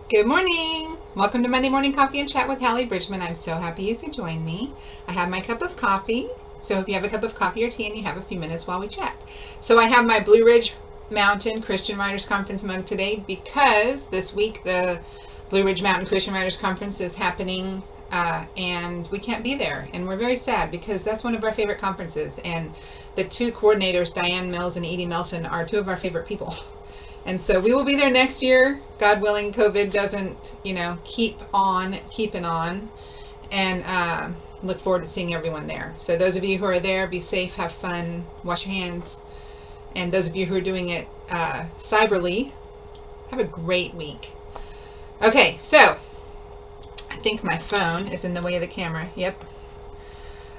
Good morning. Welcome to Monday Morning Coffee and Chat with Hallee Bridgeman. I'm so happy you could join me. I have my cup of coffee. So if you have a cup of coffee or tea and you have a few minutes while we chat. So I have my Blue Ridge Mountain Christian Writers Conference mug today because this week the Blue Ridge Mountain Christian Writers Conference is happening and we can't be there. And we're very sad because that's one of our favorite conferences. And the two coordinators, Diane Mills and Edie Melson, are two of our favorite people. And so we will be there next year, God willing. COVID doesn't, keep on keeping on, and look forward to seeing everyone there. So those of you who are there, be safe, have fun, wash your hands. And those of you who are doing it cyberly, have a great week. Okay, so I think my phone is in the way of the camera. Yep.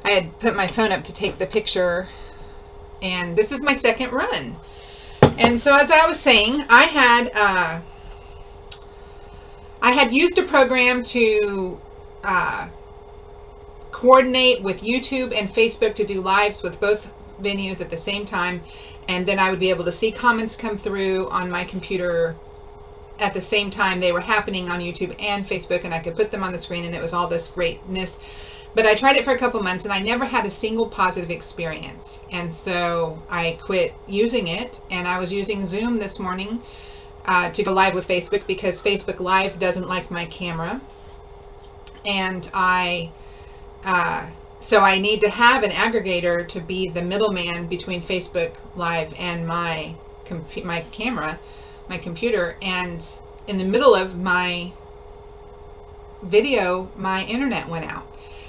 I had put my phone up to take the picture, and this is my second run. And so as I was saying, I had used a program to coordinate with YouTube and Facebook to do lives with both venues at the same time, and then I would be able to see comments come through on my computer at the same time they were happening on YouTube and Facebook, and I could put them on the screen, and it was all this greatness. But I tried it for a couple months and I never had a single positive experience. And so I quit using it, and I was using Zoom this morning to go live with Facebook because Facebook Live doesn't like my camera. And so I need to have an aggregator to be the middleman between Facebook Live and my camera, my computer. And in the middle of my video, my internet went out.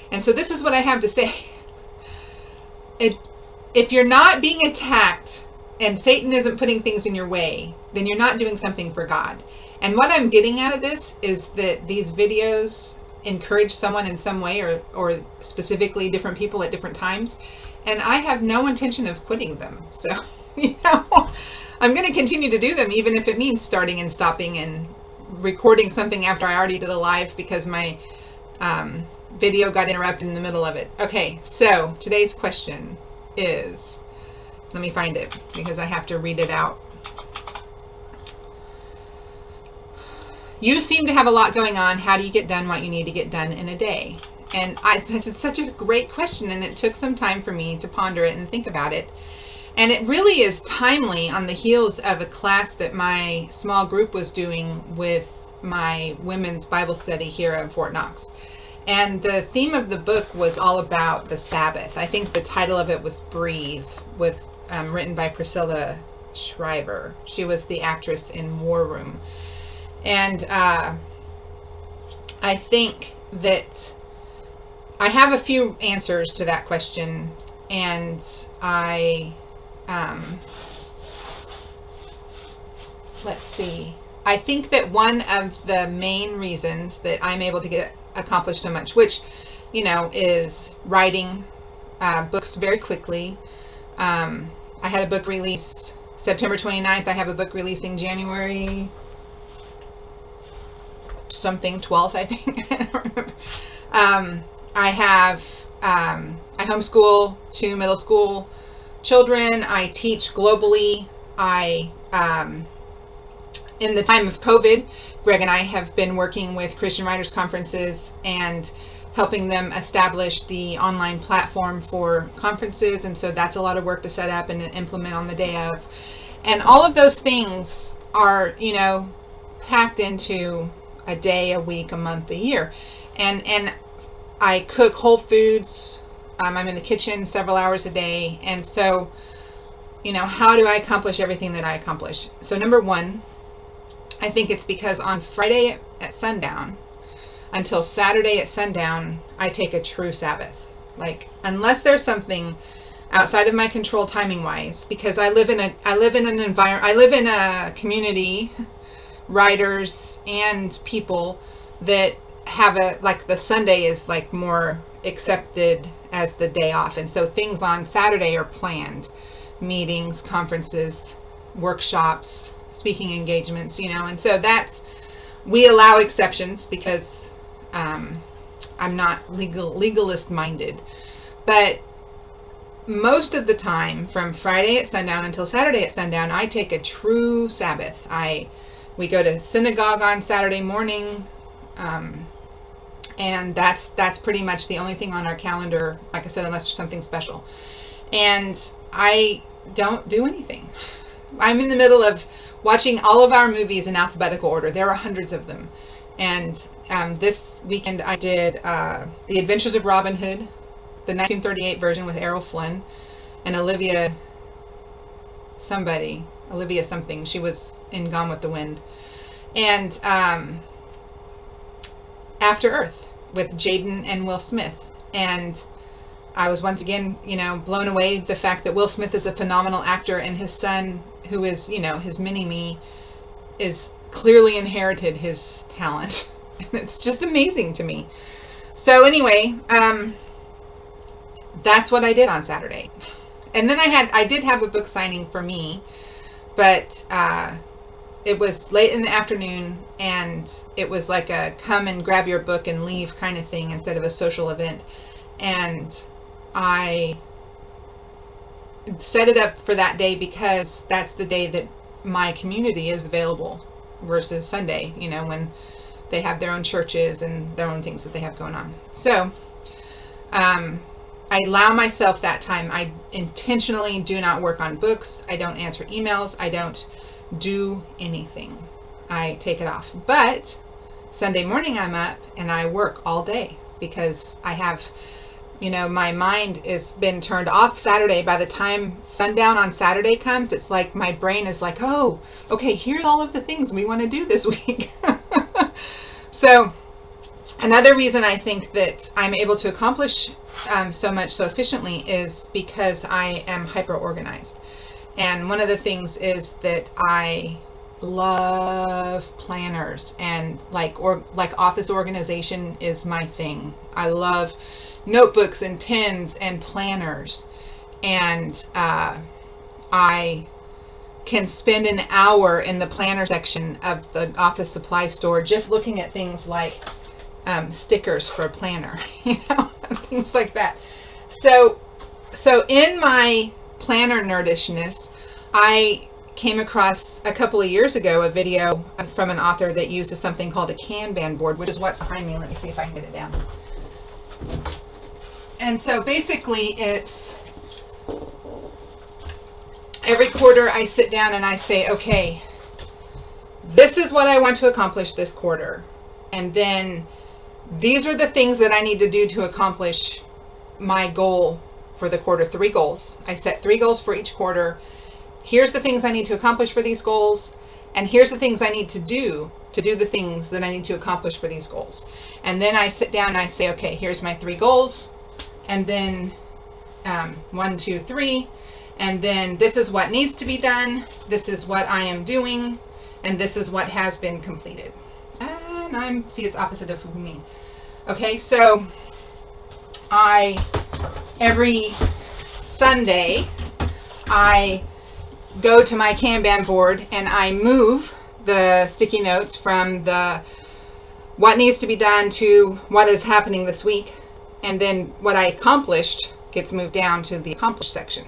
And so this is what I have to say. If you're not being attacked and Satan isn't putting things in your way, then you're not doing something for God. And what I'm getting out of this is that these videos encourage someone in some way, or specifically different people at different times. And I have no intention of quitting them. So, I'm going to continue to do them, even if it means starting and stopping and recording something after I already did a live because my video got interrupted in the middle of it. Okay, so today's question is, let me find it because I have to read it out. You seem to have a lot going on. How do you get done what you need to get done in a day? And it's such a great question, and it took some time for me to ponder it and think about it. And it really is timely on the heels of a class that my small group was doing with my women's Bible study here at Fort Knox. And the theme of the book was all about the Sabbath. I think the title of it was Breathe, written by Priscilla Schreiber. She was the actress in War Room. And I think that I have a few answers to that question. And let's see. I think that one of the main reasons that I'm able to accomplish so much, which, is writing books very quickly. I had a book release September 29th. I have a book releasing January something 12th, I think. I don't remember. I homeschool 2 middle school children. I teach globally. In the time of COVID, Greg and I have been working with Christian Writers Conferences and helping them establish the online platform for conferences. And so that's a lot of work to set up and implement on the day of. And all of those things are, packed into a day, a week, a month, a year. And I cook whole foods. I'm in the kitchen several hours a day. And so, how do I accomplish everything that I accomplish? So number one, I think it's because on Friday at sundown until Saturday at sundown, I take a true Sabbath. Like, unless there's something outside of my control timing wise, because I live in a community, writers and people that have the Sunday is more accepted as the day off. And so things on Saturday are planned, meetings, conferences, workshops, speaking engagements, and so we allow exceptions because I'm not legalist minded. But most of the time, from Friday at sundown until Saturday at sundown, I take a true Sabbath. I We go to synagogue on Saturday morning. And that's pretty much the only thing on our calendar, like I said, unless there's something special. And I don't do anything. I'm in the middle of watching all of our movies in alphabetical order. There are hundreds of them. And this weekend I did The Adventures of Robin Hood, the 1938 version with Errol Flynn and Olivia something. She was in Gone with the Wind. And After Earth with Jaden and Will Smith. And I was once again, blown away the fact that Will Smith is a phenomenal actor, and his son, who is, his mini-me, is clearly inherited his talent. And it's just amazing to me. So anyway, that's what I did on Saturday. And then I did have a book signing for me, but it was late in the afternoon, and it was like a come and grab your book and leave kind of thing instead of a social event. And I set it up for that day because that's the day that my community is available versus Sunday, when they have their own churches and their own things that they have going on. So I allow myself that time. I intentionally do not work on books. I don't answer emails. I don't do anything. I take it off. But Sunday morning I'm up and I work all day because I have, my mind has been turned off Saturday. By the time sundown on Saturday comes, it's like my brain is like, oh, okay, here's all of the things we want to do this week. So another reason I think that I'm able to accomplish so much so efficiently is because I am hyper organized. And one of the things is that I love planners, and like office organization is my thing. I love notebooks and pens and planners, and I can spend an hour in the planner section of the office supply store just looking at things like stickers for a planner, things like that. So in my planner nerdishness, I came across a couple of years ago a video from an author that uses something called a Kanban board, which is what's behind me. Let me see if I can get it down. And so basically it's every quarter I sit down and I say, okay, this is what I want to accomplish this quarter. And then these are the things that I need to do to accomplish my goal for the quarter. 3 goals. I set 3 goals for each quarter. Here's the things I need to accomplish for these goals, and here's the things I need to do the things that I need to accomplish for these goals. And then I sit down and I say, okay, here's my 3 goals, and then 1, 2, 3, and then this is what needs to be done, this is what I am doing, and this is what has been completed. And see, it's opposite of me. Okay, so every Sunday, I go to my Kanban board and I move the sticky notes from the what needs to be done to what is happening this week, and then what I accomplished gets moved down to the accomplished section.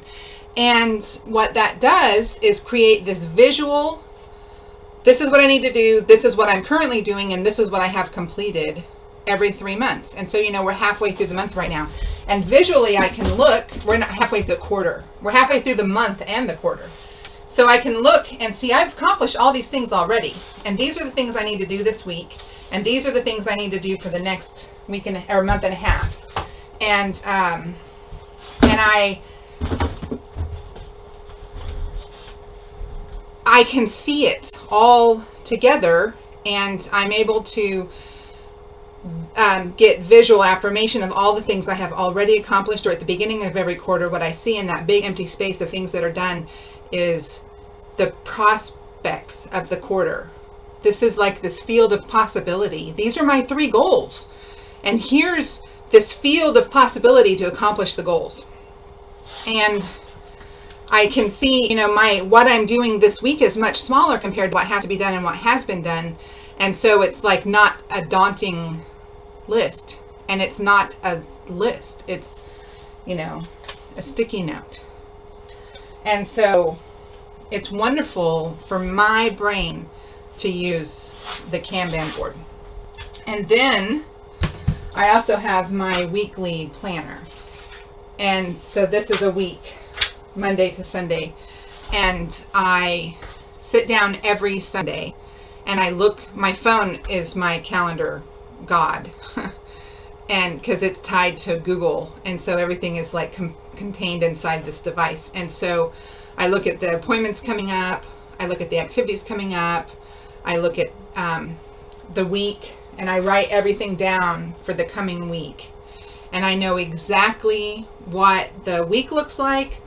And what that does is create this visual, this is what I need to do, this is what I'm currently doing, and this is what I have completed every 3 months. And so we're halfway through the month right now, and visually I can look, we're not halfway through the quarter, we're halfway through the month and the quarter. So I can look and see I've accomplished all these things already, and these are the things I need to do this week, and these are the things I need to do for the next week or month and a half. And I can see it all together, and I'm able to get visual affirmation of all the things I have already accomplished, or at the beginning of every quarter, what I see in that big empty space of things that are done is the prospects of the quarter. This is like this field of possibility. These are my 3 goals, and here's this field of possibility to accomplish the goals. And I can see, what I'm doing this week is much smaller compared to what has to be done and what has been done. And so it's like not a daunting list, and it's not a list, it's a sticky note. And so it's wonderful for my brain to use the Kanban board. And then I also have my weekly planner. And so this is a week, Monday to Sunday. And I sit down every Sunday and I look, my phone is my calendar god. And because it's tied to Google, and so everything is like contained inside this device. And so I look at the appointments coming up, I look at the activities coming up, I look at the week, and I write everything down for the coming week. And I know exactly what the week looks like.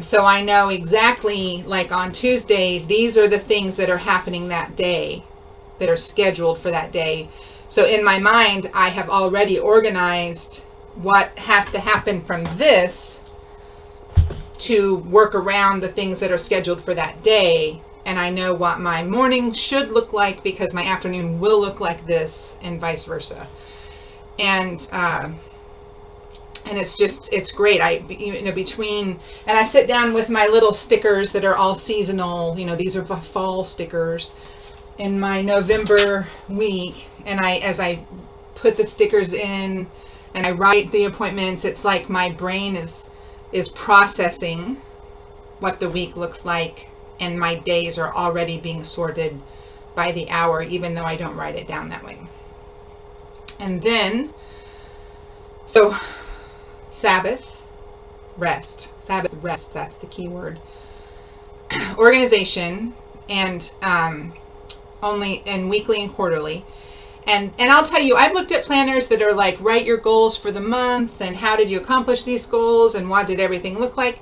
So I know exactly, like on Tuesday, these are the things that are happening that day, that are scheduled for that day. So in my mind, I have already organized what has to happen from this to work around the things that are scheduled for that day. And I know what my morning should look like because my afternoon will look like this, and vice versa. And it's great. And I sit down with my little stickers that are all seasonal. These are fall stickers in my November week, and as I put the stickers in and I write the appointments, it's like my brain is processing what the week looks like, and my days are already being sorted by the hour, even though I don't write it down that way. And then, so Sabbath rest, that's the key word. Organization, and only in weekly and quarterly. And I'll tell you, I've looked at planners that are like, write your goals for the month, and how did you accomplish these goals, and what did everything look like.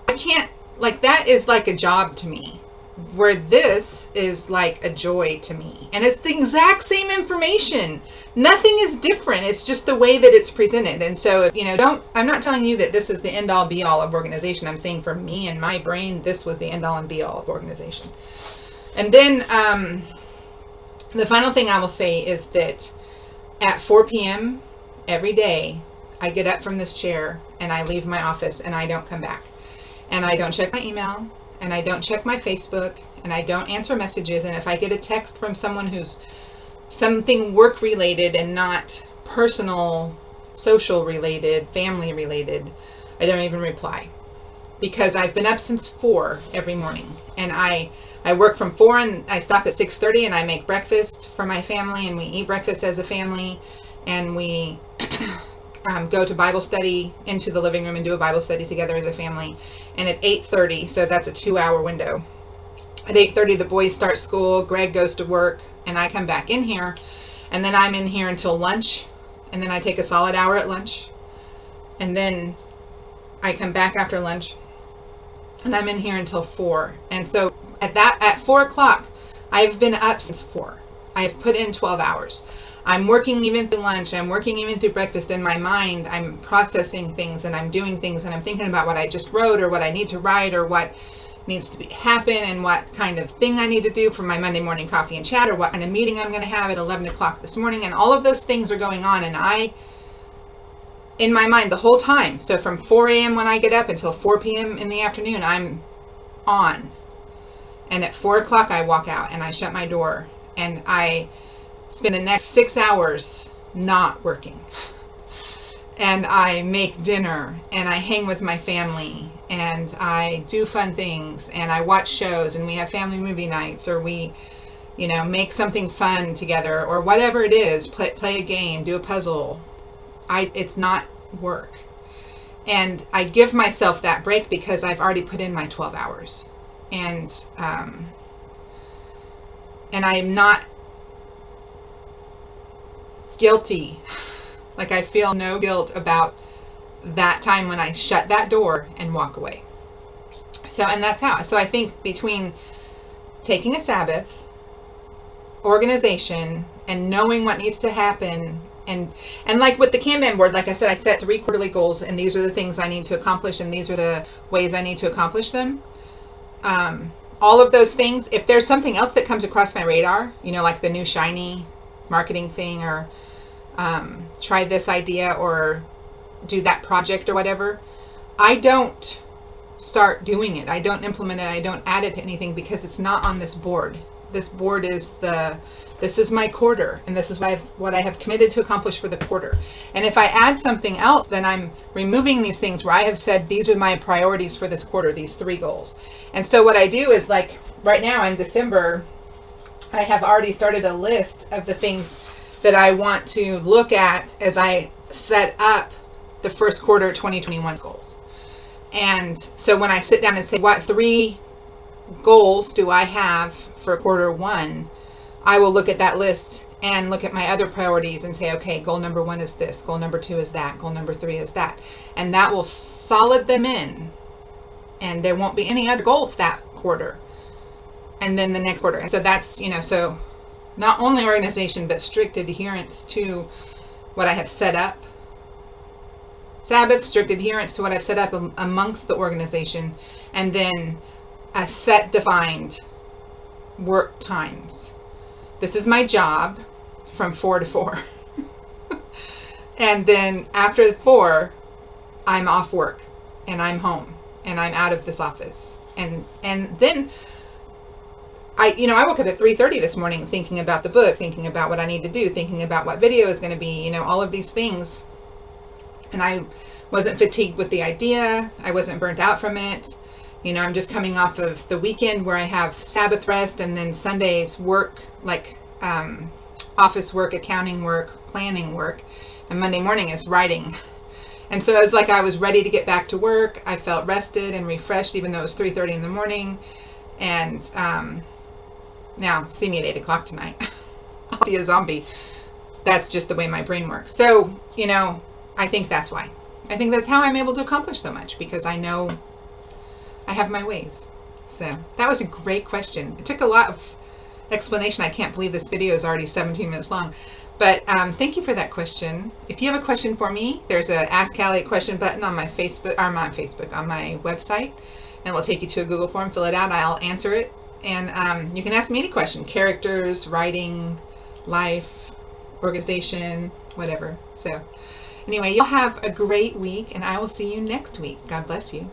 I can't, like, that is like a job to me, where this is like a joy to me. And it's the exact same information. Nothing is different. It's just the way that it's presented. And so, I'm not telling you that this is the end all be all of organization. I'm saying for me and my brain, this was the end all and be all of organization. And then the final thing I will say is that at 4 p.m. every day, I get up from this chair and I leave my office and I don't come back. And I don't check my email, and I don't check my Facebook, and I don't answer messages. And if I get a text from someone who's something work related and not personal, social related, family related, I don't even reply. Because I've been up since 4 every morning, and I work from 4 and I stop at 6:30, and I make breakfast for my family, and we eat breakfast as a family, and we go to Bible study, into the living room, and do a Bible study together as a family. And at 8:30, so that's a 2-hour window. At 8:30, the boys start school, Greg goes to work, and I come back in here, and then I'm in here until lunch, and then I take a solid hour at lunch, and then I come back after lunch, and I'm in here until 4. And so at 4 o'clock, I've been up since 4. I've put in 12 hours. I'm working even through lunch. I'm working even through breakfast. In my mind, I'm processing things, and I'm doing things, and I'm thinking about what I just wrote, or what I need to write, or what needs to happen, and what kind of thing I need to do for my Monday morning coffee and chat, or what kind of meeting I'm going to have at 11 o'clock this morning. And all of those things are going on, and in my mind the whole time. So from 4 a.m. when I get up until 4 p.m. in the afternoon, I'm on. And at 4 o'clock, I walk out and I shut my door, and I spend the next 6 hours not working. And I make dinner, and I hang with my family, and I do fun things, and I watch shows, and we have family movie nights, or we, make something fun together, or whatever it is, play a game, do a puzzle. It's not work. And I give myself that break because I've already put in my 12 hours. And I'm not guilty. Like, I feel no guilt about that time when I shut that door and walk away. So, and that's how. So I think between taking a Sabbath, organization, and knowing what needs to happen, and like with the Kanban board, like I said, I set 3 quarterly goals, and these are the things I need to accomplish, and these are the ways I need to accomplish them. All of those things, if there's something else that comes across my radar, like the new shiny marketing thing, or try this idea, or do that project, or whatever, I don't start doing it. I don't implement it. I don't add it to anything, because it's not on this board. This board is this is my quarter, and this is what I have committed to accomplish for the quarter. And if I add something else, then I'm removing these things where I have said these are my priorities for this quarter, these 3 goals. And so what I do is, like right now in December, I have already started a list of the things that I want to look at as I set up the first quarter 2021 goals. And so when I sit down and say, what 3 goals do I have for quarter 1, I will look at that list and look at my other priorities and say, okay, goal number 1 is this, goal number 2 is that, goal number 3 is that. And that will solid them in. And there won't be any other goals that quarter. And then the next quarter. And so that's, so not only organization, but strict adherence to what I have set up. Sabbath, strict adherence to what I've set up amongst the organization. And then a set defined work times. This is my job from 4 to 4. And then after 4, I'm off work and I'm home and I'm out of this office. And then I woke up at 3:30 this morning thinking about the book, thinking about what I need to do, thinking about what video is going to be, all of these things. And I wasn't fatigued with the idea. I wasn't burnt out from it. I'm just coming off of the weekend where I have Sabbath rest, and then Sundays work, like office work, accounting work, planning work, and Monday morning is writing. And so it was like I was ready to get back to work. I felt rested and refreshed, even though it was 3:30 in the morning. And now, see me at 8 o'clock tonight. I'll be a zombie. That's just the way my brain works. So, I think that's why. I think that's how I'm able to accomplish so much, because I know I have my ways. So that was a great question. It took a lot of explanation. I can't believe this video is already 17 minutes long. But thank you for that question. If you have a question for me, there's a Ask Hallee a question button on my on my website, and it will take you to a Google form. Fill it out. I'll answer it. And you can ask me any question. Characters, writing, life, organization, whatever. So anyway, you'll have a great week, and I will see you next week. God bless you.